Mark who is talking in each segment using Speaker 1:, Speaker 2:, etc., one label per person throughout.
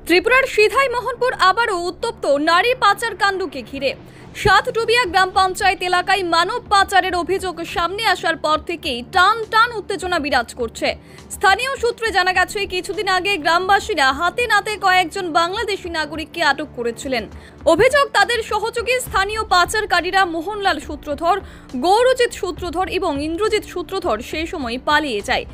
Speaker 1: ত্রিপুরার সিধাই মোহনপুর আবারও উত্তপ্ত নারী পাচার কাণ্ডকে ঘিরে সাতডুবিয়া গ্রাম পঞ্চায়েত এলাকায় মানব পাচারের অভিযোগ সামনে আসার পর থেকেই টান টান উত্তেজনা বিরাজ করছে। স্থানীয় সূত্রে জানা গেছে, কিছুদিন আগে গ্রামবাসীরা হাতে নাতে কয়েকজন বাংলাদেশি নাগরিককে আটক করেছিলেন। অভিযোগ, তাদের সহযোগী স্থানীয় পাচারকারীরা মোহনলাল সূত্রধর, গৌরজিৎ সূত্রধর এবং ইন্দ্রজিৎ সূত্রধর সেই সময় পালিয়ে যায়।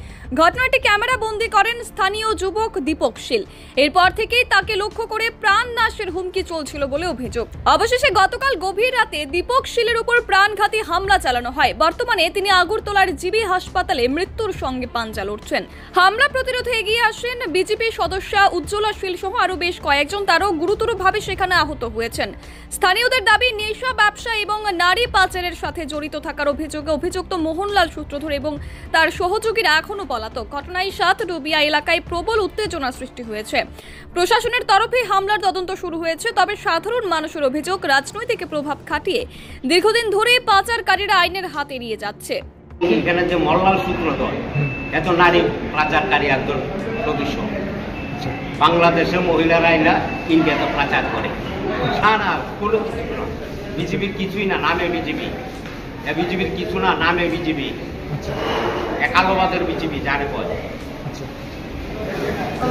Speaker 1: ঘটনাটি ক্যামেরা বন্দী করেন স্থানীয় যুবক দীপক শীল। এরপর থেকেই তাকে লক্ষ্য করে প্রাণ নাশের হুমকি চলছিল বলে অভিযোগ। অবশেষে গতকাল গভীর রাতে দীপক শীলের উপর প্রাণঘাতী হামলা চালানো হয়। বর্তমানে তিনি আগরতলার জিবি হাসপাতালে মৃত্যুর সঙ্গে পাঞ্জা লড়ছেন। হামলা প্রতিরোধে এগিয়ে আসেন বিজেপি সদস্যা উজ্জ্বলা শীল সহ আরো বেশ কয়েকজন, তারও গুরুতরভাবে সেখানে আহত হয়েছেন। স্থানীয়দের দাবি, নেশা ব্যবসা এবং নারী পাচারের সাথে জড়িত থাকার অভিযোগে অভিযুক্ত মোহনলাল সূত্রধর এবং তার সহযোগীরা এখনো পলাতক। ঘটনায় সাতডুবিয়া এলাকায় প্রবল উত্তেজনা সৃষ্টি হয়েছে। প্রশাসনের তরফে হামলার তদন্ত শুরু হয়েছে, তবে সাধারণ মানুষের অভিযোগ, রাজনৈতিক প্রভাব খাটিয়ে দীর্ঘদিন ধরে পাচারকারীরা আইনের হাত এড়িয়ে যাচ্ছে।
Speaker 2: এখানে যে মোহনলাল সূত্রধর এত নারী পাচারকারী একজন সদস্য, বাংলাদেশের মহিলারা এরা ইন্ডিয়াতে পাচার করে। না কোনো কিছু না, বিজেপির কিছুই না, নামে বিজেপি। বিজেপির কিছু না, নামে বিজেপি। একালবাদের বিজেপি জানে বলে।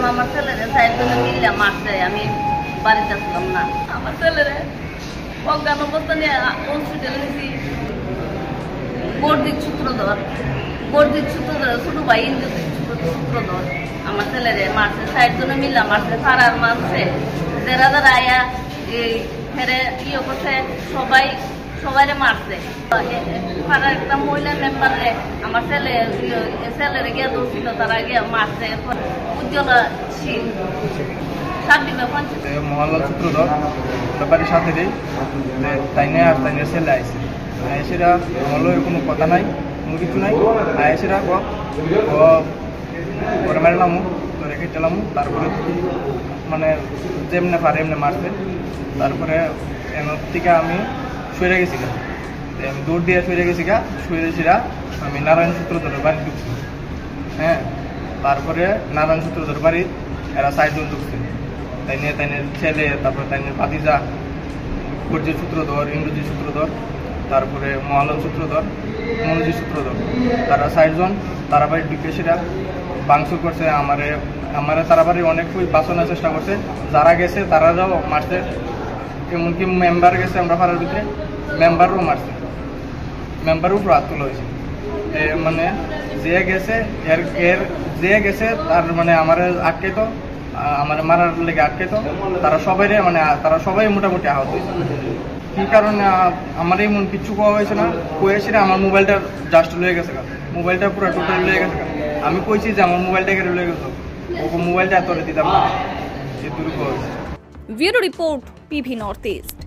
Speaker 3: আমার ছেলেরা সাইকেলে মিললে মারছে, আমি বাড়িতে আসলাম না। আমার ছেলেরা অজ্ঞান অবস্থা নিয়ে হসপিটালে নিয়েছি। গর্জিৎ সূত্রধর, ছোট ভাই ইন্দ্রজিৎ সূত্রধর আমার ছেলেরে মারছে, সাইকেলে মিললে মারছে। পাড়ার মানুষে যারা যারা আয়া ফেরে ইয়ে করছে, সবাইরে মারছে। পাড়ার একটা মহিলা মেম্বারে আমার ছেলেরে গিয়ে দৌড়ছিল, তারা গিয়ে মারছে। উজ্জ্বলা শীল
Speaker 4: মোহনলাল সূত্রধর ব্যাপারের সাথে তাই নিয়ে আর তাই নিয়ে ছেলে আইসে আয়েসেরা হলো কোনো কথা নাই, কোনো কিছু নাই। আয়েসেরা করে মারলাম, রেখে চালাম। তারপরে মানে যেমনে পারে এমনি মারছে। তারপরে এমন থেকে আমি সরে গেছি, আমি দৌড় দিয়ে সরে গেছি শুয়েছিরা। আমি নারায়ণ সূত্রধরের বাড়ি ঢুকছি। হ্যাঁ, তারপরে নারায়ণ সূত্রধর বাড়ি এরা 4 জন ঢুকছে। তাই নিয়ে ছেলে, তারপরে তাই নিয়ে ভাতিজা গর্জিৎ সূত্রধর, ইন্দ্রজিৎ সূত্রধর, তারপরে মোহনলাল সূত্রধর, মনোজিৎ সূত্রধর, তারা 4 জন। তারা বাড়ি ঢুকে সেটা ভাঙচুর করছে। আমারে তারা বাড়ি অনেক বাঁচানোর চেষ্টা করছে। যারা গেছে তারাও মারছে, এমনকি মেম্বার গেছে আমরা পাড়ার ভিতরে, মেম্বারও মারছে, মেম্বারও উপর হাত তোলা হয়েছে। মানে যে গেছে তার মানে আমার আটকে তো, আমার মারার লেগে আটকে তো, তারা সবাই মোটামুটি আহত হয়েছে। কি কারণে আমার এমন কিছু কোয়া হয়েছে না, কয়েছিল আমার মোবাইলটা জাস্ট লয়ে গেছে, মোবাইলটা পুরো টোটাল লয়ে গেছে। আমি কইছি যে আমার মোবাইলটা কেটে লয়ে গেছে, ও মোবাইলটা এত দিতাম না, এ দূর হয়েছে।
Speaker 1: Bureau report, PV north east.